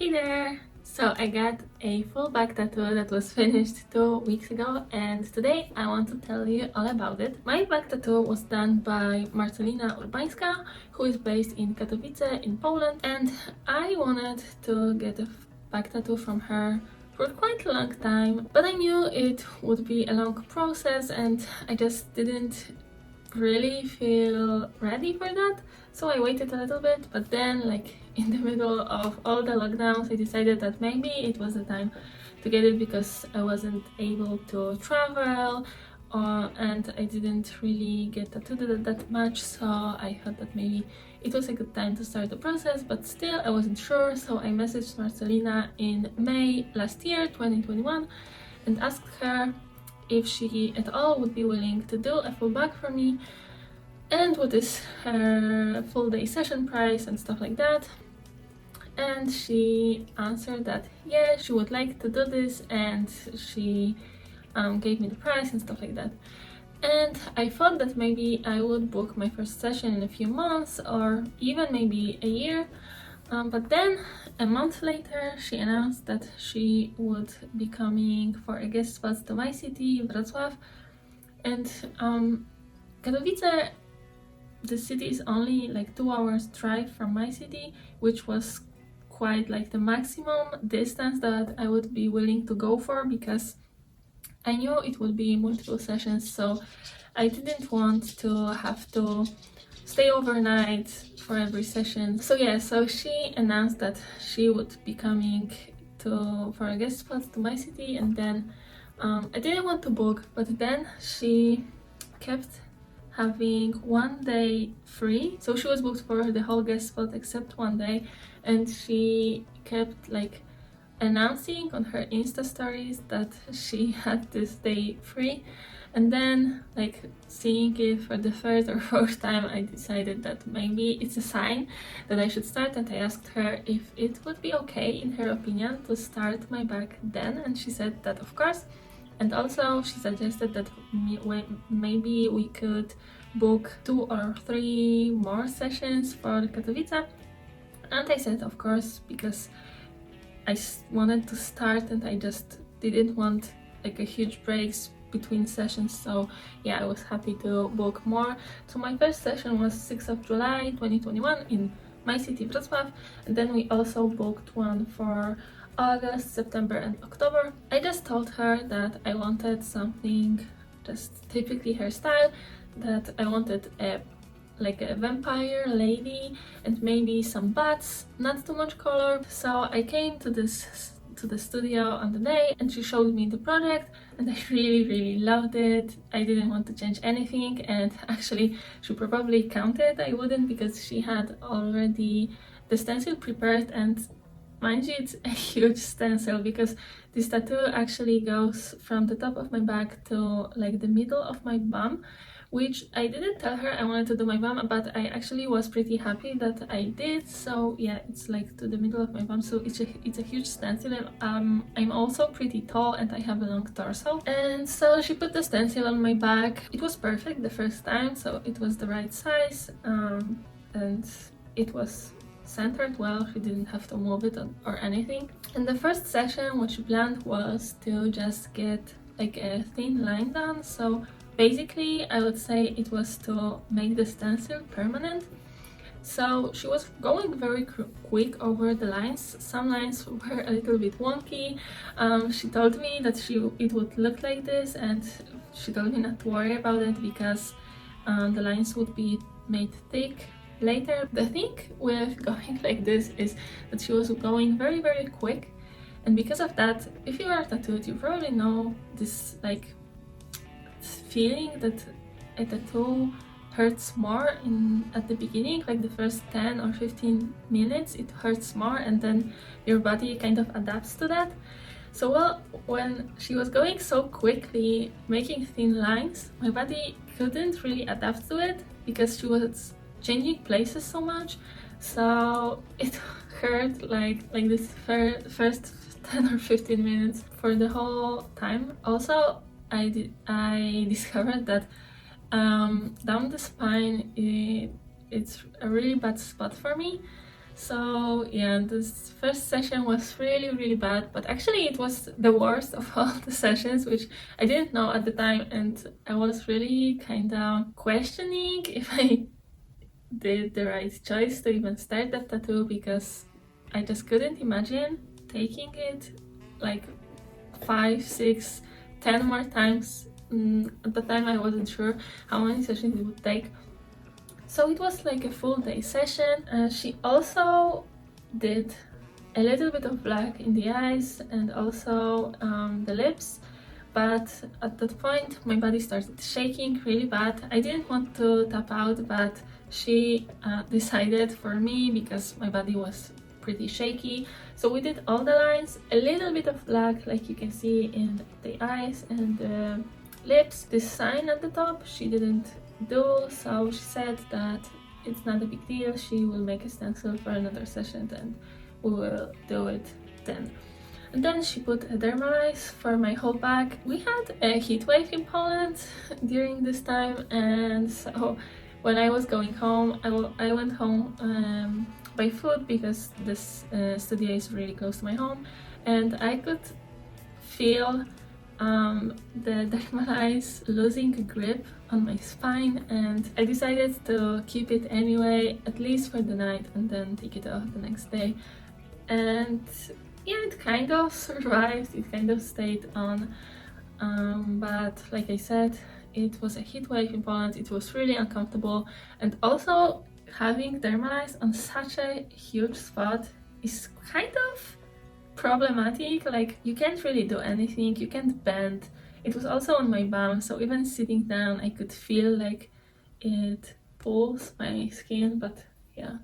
Hey there! So I got a full back tattoo that was finished 2 weeks ago, and today I want to tell you all about it. My back tattoo was done by Marcelina Urbańska, who is based in Katowice in Poland, and I wanted to get a back tattoo from her for quite a long time, but I knew it would be a long process and I just didn't really feel ready for that, so I waited a little bit. But then, like in the middle of all the lockdowns, I decided that maybe it was the time to get it because I wasn't able to travel, and I didn't really get tattooed that much, so I thought that maybe it was a good time to start the process. But still I wasn't sure, so I messaged Marcelina in May last year, 2021, and asked her if she at all would be willing to do a full back for me and what is her full day session price and stuff like that. And she answered that yeah, she would like to do this, and she gave me the price and stuff like that. And I thought that maybe I would book my first session in a few months or even maybe a year. But then a month later she announced that she would be coming for a guest spot to my city, Wrocław. And Katowice, the city is only like 2 hours drive from my city, which was quite like the maximum distance that I would be willing to go for, because I knew it would be multiple sessions, so I didn't want to have to stay overnight for every session. So yeah, so she announced that she would be coming for a guest spot to my city, and then I didn't want to book, but then she kept having 1 day free, so she was booked for the whole guest spot except 1 day, and she kept like announcing on her Insta stories that she had this day free. And then, like, seeing it for the third or fourth time, I decided that maybe it's a sign that I should start, and I asked her if it would be okay, in her opinion, to start my back then, and she said that of course. And also she suggested that maybe we could book 2 or 3 more sessions for Katowice, and I said of course, because I wanted to start and I just didn't want like a huge breaks between sessions. So yeah, I was happy to book more. So my first session was 6th of July 2021 in my city, Wrocław, and then we also booked one for August, September and October. I just told her that I wanted something just typically her style, that I wanted like a vampire lady and maybe some bats, not too much color. So I came to the studio on the day and she showed me the project, and I really loved it. I didn't want to change anything, and actually she probably counted I wouldn't, because she had already the stencil prepared, and mind you, it's a huge stencil because this tattoo actually goes from the top of my back to like the middle of my bum, which I didn't tell her I wanted to do my bum, but I actually was pretty happy that I did. So yeah, it's like to the middle of my bum, so it's a huge stencil. And I'm also pretty tall and I have a long torso, and so she put the stencil on my back. It was perfect the first time, so it was the right size, and it was centered well. She didn't have to move it or anything. And the first session, what she planned was to just get like a thin line done. So basically I would say it was to make the stencil permanent. So she was going very quick over the lines. Some lines were a little bit wonky. She told me that it would look like this, and she told me not to worry about it because the lines would be made thick later. The thing with going like this is that she was going very quick, and because of that, if you are tattooed, you probably know this like feeling that a tattoo hurts more at the beginning, like the first 10 or 15 minutes it hurts more, and then your body kind of adapts to that. So well, when she was going so quickly making thin lines, my body couldn't really adapt to it because she was changing places so much, so it hurt like this first 10 or 15 minutes for the whole time. Also, I discovered that down the spine it's a really bad spot for me, So yeah, this first session was really bad, but actually it was the worst of all the sessions, which I didn't know at the time, and I was really kind of questioning if I did the right choice to even start that tattoo, because I just couldn't imagine taking it like 5, 6, 10 more times. At the time I wasn't sure how many sessions it would take. So it was like a full day session. She also did a little bit of black in the eyes and also the lips, but at that point my body started shaking really bad. I didn't want to tap out, but she decided for me because my body was pretty shaky. So we did all the lines, a little bit of black like you can see in the eyes and the lips. This sign at the top she didn't do, so she said that it's not a big deal, she will make a stencil for another session and we will do it then. And then she put a Dermalize for my whole back. We had a heat wave in Poland during this time, and so when I was going home, I went home by foot because this studio is really close to my home, and I could feel the Dermalize losing grip on my spine, and I decided to keep it anyway, at least for the night, and then take it off the next day. And yeah, it kind of survived, it kind of stayed on, but like I said, it was a heat wave in Poland, it was really uncomfortable, and also having Dermalize on such a huge spot is kind of problematic. Like, you can't really do anything, you can't bend. It was also on my bum, so even sitting down I could feel like it pulls my skin, but yeah,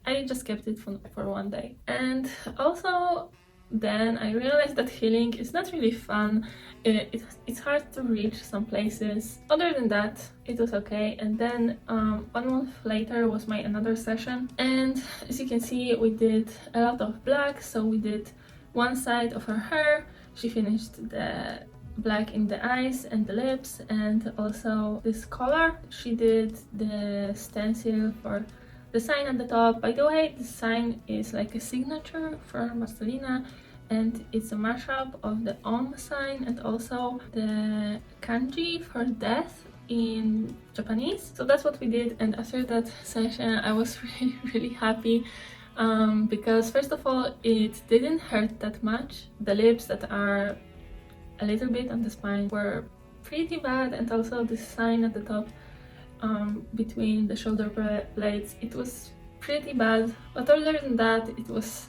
I just kept it for one day. And also then I realized that healing is not really fun. It's hard to reach some places. Other than that, it was okay. And then 1 month later was my another session, and as you can see, we did a lot of black. So we did one side of her hair, she finished the black in the eyes and the lips, and also this color. She did the stencil for the sign at the top. By the way, the sign is like a signature for Marcelina, and it's a mashup of the Om sign and also the kanji for death in Japanese. So that's what we did, and after that session I was really happy, because first of all, it didn't hurt that much. The lips that are a little bit on the spine were pretty bad, and also the sign at the top between the shoulder blades, it was pretty bad, but other than that it was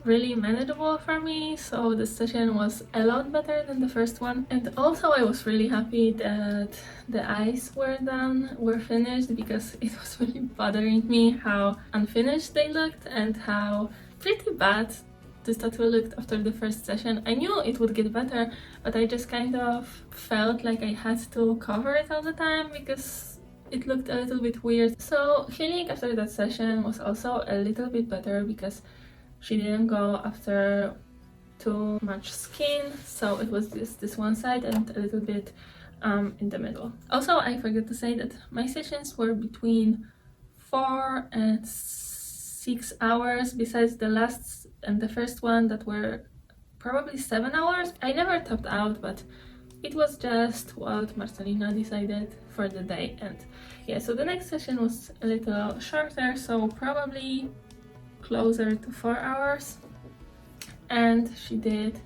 really manageable for me. So the session was a lot better than the first one, and also I was really happy that the eyes were finished, because it was really bothering me how unfinished they looked and how pretty bad this tattoo looked after the first session. I knew it would get better, but I just kind of felt like I had to cover it all the time because it looked a little bit weird. So healing after that session was also a little bit better because she didn't go after too much skin, so it was this one side and a little bit in the middle. Also, I forgot to say that my sessions were between 4 and 6 hours, besides the last and the first one that were probably 7 hours. I never tapped out, but it was just what Marcelina decided for the day. And yeah, so the next session was a little shorter, so probably closer to 4 hours, and she did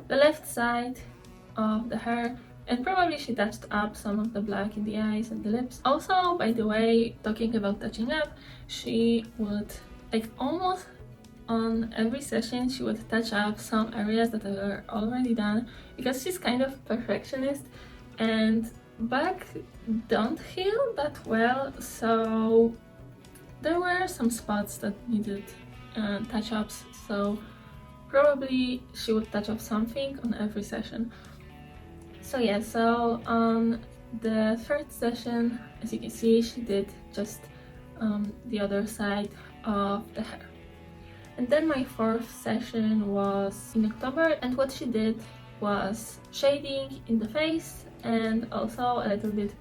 the left side of the hair, and probably she touched up some of the black in the eyes and the lips. Also, by the way, talking about touching up, she would, like, almost on every session she would touch up some areas that were already done, because she's kind of perfectionist and back don't heal that well, so there were some spots that needed touch-ups, so probably she would touch up something on every session. So yeah, so on the third session, as you can see, she did just the other side of the hair. And then my fourth session was in October, and what she did was shading in the face and also a little bit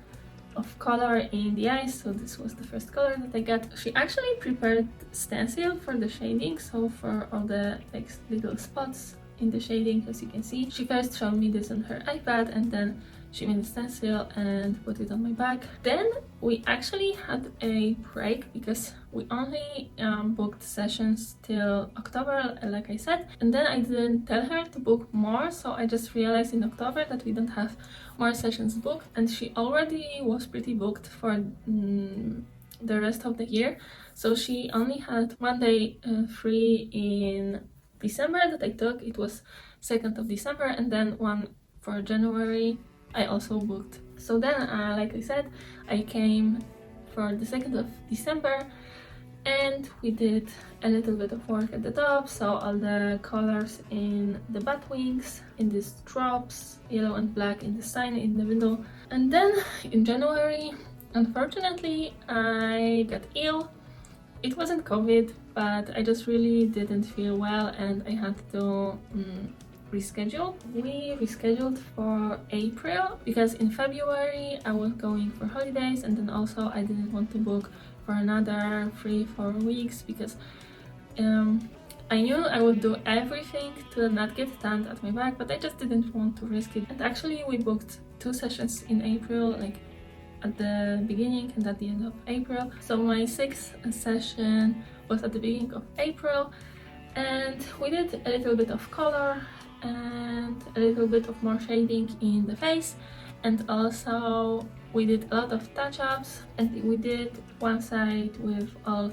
of color in the eyes, so this was the first color that I got. She actually prepared stencil for the shading, so for all the like little spots in the shading, as you can see. She first showed me this on her iPad, and then she made a stencil and put it on my back. Then we actually had a break because we only booked sessions till October, like I said, and then I didn't tell her to book more, so I just realized in October that we don't have more sessions booked, and she already was pretty booked for the rest of the year, so she only had one day free in December that I took. It was 2nd of December, and then one for January I also booked. So then, like I said, I came for the 2nd of December, and we did a little bit of work at the top, so all the colors in the bat wings, in these drops, yellow and black in the sign in the middle. And then in January, unfortunately, I got ill. It wasn't COVID, but I just really didn't feel well and I had to reschedule. We rescheduled for April because in February I was going for holidays, and then also I didn't want to book for another 3-4 weeks because I knew I would do everything to not get tan at my back, but I just didn't want to risk it. And actually we booked 2 sessions in April, like at the beginning and at the end of April. So my 6th session was at the beginning of April, and we did a little bit of color and a little bit of more shading in the face, and also we did a lot of touch-ups, and we did one side with all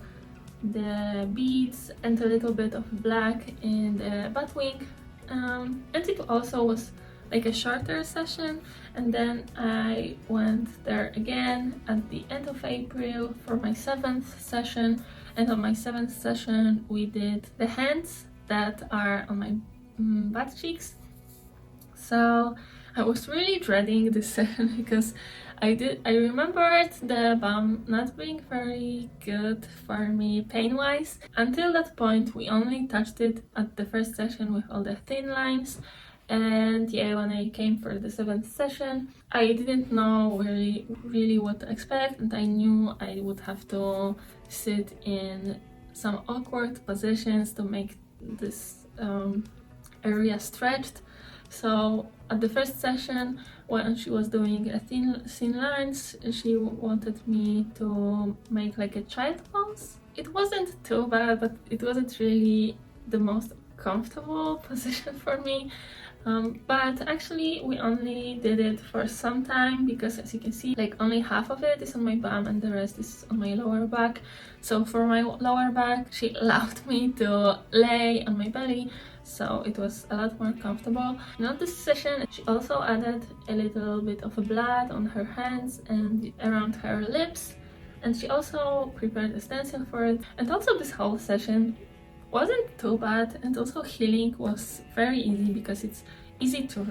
the beads and a little bit of black in the bat wing, and it also was like a shorter session. And then I went there again at the end of April for my 7th session, and on my 7th session we did the hands that are on my butt cheeks. So I was really dreading this session because I remembered the balm not being very good for me pain-wise. Until that point we only touched it at the first session with all the thin lines, and yeah, when I came for the 7th session I didn't know really what to expect, and I knew I would have to sit in some awkward positions to make this area stretched. So at the first session, when she was doing a thin lines, she wanted me to make like a child pose. It wasn't too bad, but it wasn't really the most comfortable position for me. But actually we only did it for some time because, as you can see, like only half of it is on my bum and the rest is on my lower back. So for my lower back she allowed me to lay on my belly, so it was a lot more comfortable. And on this session she also added a little bit of blood on her hands and around her lips, and she also prepared a stencil for it. And also this whole session wasn't too bad, and also healing was very easy because it's easy to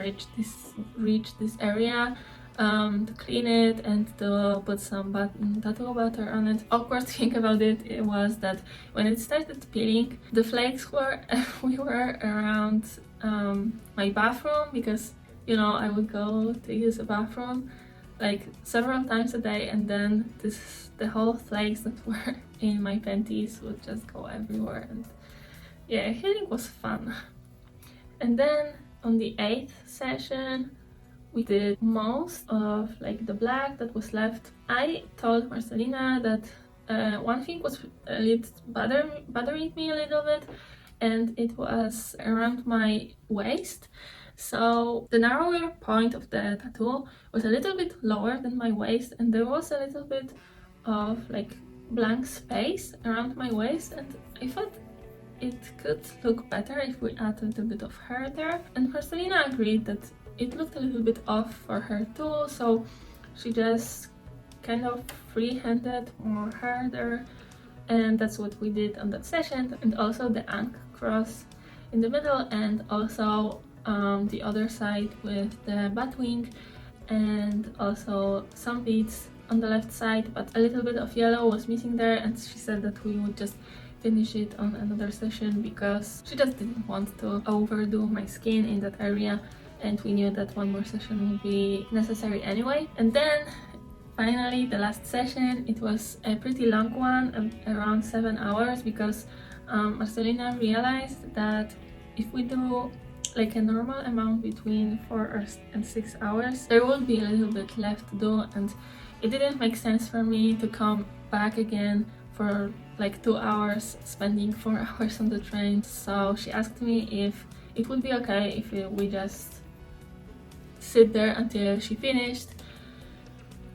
reach this area, to clean it and to put some tattoo butter on it. Awkward thing about it was that when it started peeling, the flakes were everywhere around my bathroom, because you know I would go to use a bathroom like several times a day, and then the whole flakes that were in my panties would just go everywhere. And yeah, healing was fun. And then on the 8th session we did most of like the black that was left. I told Marcelina that one thing was bothering me a little bit, and it was around my waist. So the narrower point of the tattoo was a little bit lower than my waist, and there was a little bit of like blank space around my waist, and I thought it could look better if we add a little bit of hair there. And Marcelina agreed that it looked a little bit off for her too, so she just kind of free-handed more hair there, and that's what we did on that session. And also the ankh cross in the middle, and also the other side with the bat wing, and also some beads on the left side, but a little bit of yellow was missing there, and she said that we would just finish it on another session because she just didn't want to overdo my skin in that area, and we knew that one more session would be necessary anyway. And then finally, the last session, it was a pretty long one, around 7 hours, because Marcelina realized that if we do like a normal amount between 4 and 6 hours, there will be a little bit left to do, and it didn't make sense for me to come back again for like 2 hours, spending 4 hours on the train. So she asked me if it would be okay if we just sit there until she finished.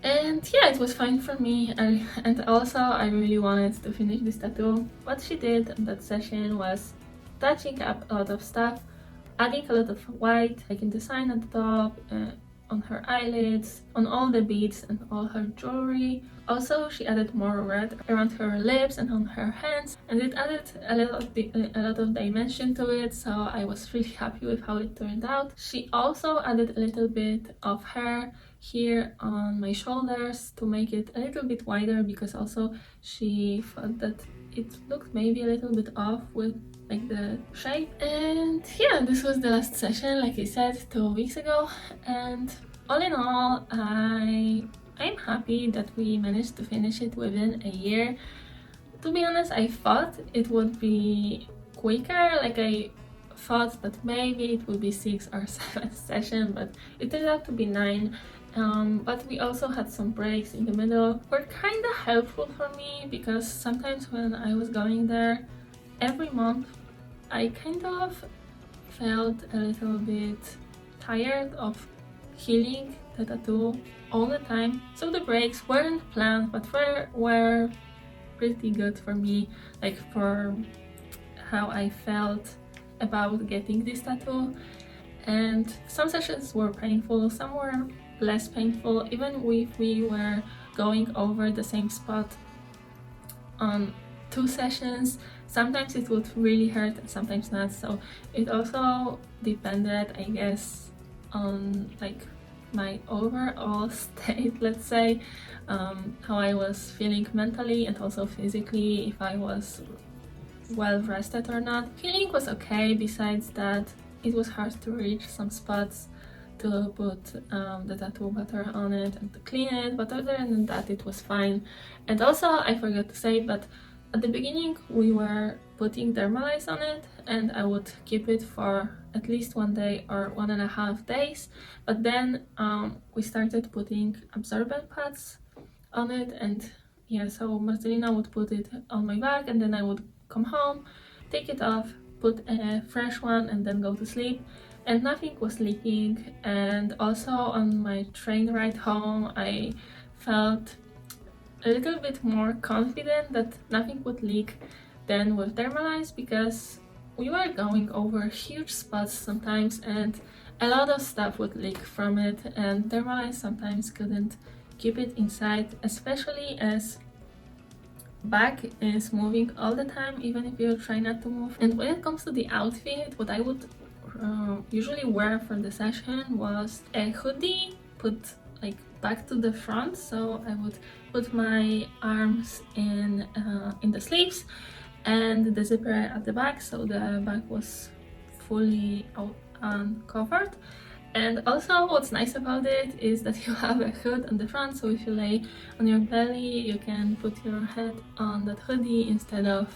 And yeah, it was fine for me, and also I really wanted to finish this tattoo. What she did in that session was touching up a lot of stuff, adding a lot of white, making design at the top, on her eyelids, on all the beads and all her jewelry. Also, she added more red around her lips and on her hands, and it added a lot of dimension to it, so I was really happy with how it turned out. She also added a little bit of hair here on my shoulders to make it a little bit wider, because also she thought that it looked maybe a little bit off with like the shape. And yeah, this was the last session, like I said, 2 weeks ago, and all in all, I'm happy that we managed to finish it within a year. To be honest, I thought it would be quicker, like I thought that maybe it would be 6 or 7 sessions, but it turned out to be 9. But we also had some breaks in the middle, were kind of helpful for me, because sometimes when I was going there every month, I kind of felt a little bit tired of healing the tattoo all the time. So the breaks weren't planned, but were pretty good for me, like for how I felt about getting this tattoo. And some sessions were painful, some were less painful, even if we were going over the same spot on 2 sessions. Sometimes it would really hurt and sometimes not, so it also depended, I guess, on like my overall state, let's say, how I was feeling mentally and also physically, if I was well rested or not. Feeling was okay, besides that it was hard to reach some spots to put the tattoo butter on it and to clean it, but other than that it was fine. And also, I forgot to say, but at the beginning we were putting Dermalize on it, and I would keep it for at least 1 day or 1.5 days, but then we started putting absorbent pads on it. And yeah, so Marcelina would put it on my back, and then I would come home, take it off, put a fresh one, and then go to sleep, and nothing was leaking. And also on my train ride home, I felt a little bit more confident that nothing would leak than with Dermalize, because we were going over huge spots sometimes and a lot of stuff would leak from it, and Dermalize sometimes couldn't keep it inside, especially as back is moving all the time, even if you try not to move. And when it comes to the outfit, what I would usually wear for the session was a hoodie put like back to the front, so I would put my arms in the sleeves and the zipper at the back, so the back was fully uncovered. And also what's nice about it is that you have a hood on the front, so if you lay on your belly you can put your head on that hoodie instead of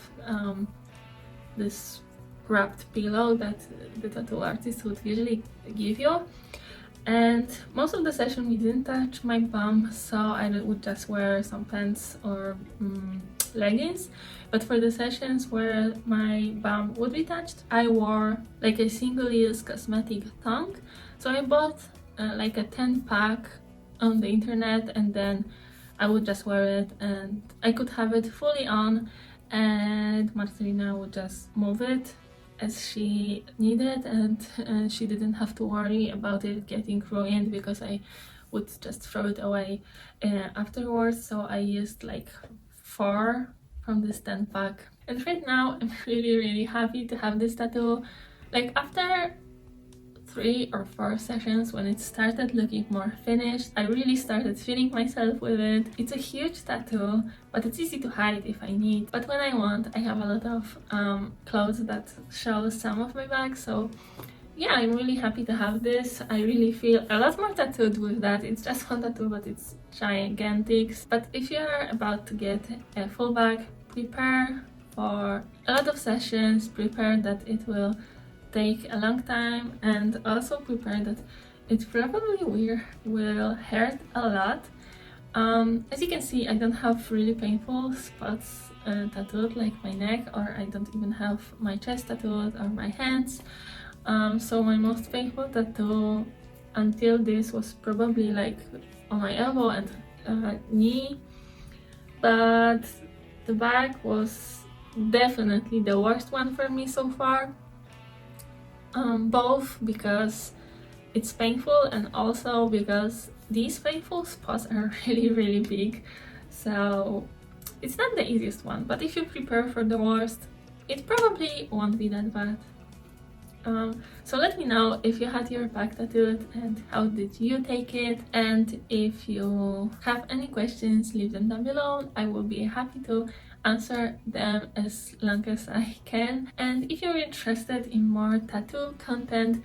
this wrapped pillow that the tattoo artist would usually give you. And most of the session we didn't touch my bum, so I would just wear some pants or leggings. But for the sessions where my bum would be touched, I wore like a single-use cosmetic tongue. So I bought like a 10-pack on the internet, and then I would just wear it, and I could have it fully on, and Marcelina would just move it as she needed, and she didn't have to worry about it getting ruined, because I would just throw it away afterwards. So I used like 4 from this 10-pack. And right now I'm really happy to have this tattoo. Like after 3 or 4 sessions, when it started looking more finished, I really started feeling myself with it. It's a huge tattoo, but it's easy to hide if I need. But when I want, I have a lot of clothes that show some of my back, so yeah, I'm really happy to have this. I really feel a lot more tattooed with that. It's just one tattoo, but it's gigantic. But if you're about to get a full bag, prepare for a lot of sessions, prepare that it will take a long time, and also prepare that it probably will hurt a lot. As you can see, I don't have really painful spots tattooed like my neck, or I don't even have my chest tattooed or my hands. So my most painful tattoo until this was probably like on my elbow and knee, but the bag was definitely the worst one for me so far. Both because it's painful and also because these painful spots are really big, so it's not the easiest one, but if you prepare for the worst, it probably won't be that bad. So let me know if you had your back tattooed and how did you take it, and if you have any questions, leave them down below. I will be happy to answer them as long as I can. And if you're interested in more tattoo content,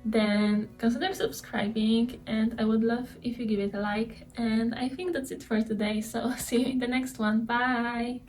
then consider subscribing, and I would love if you give it a like. And I think that's it for today, so see you in the next one. Bye!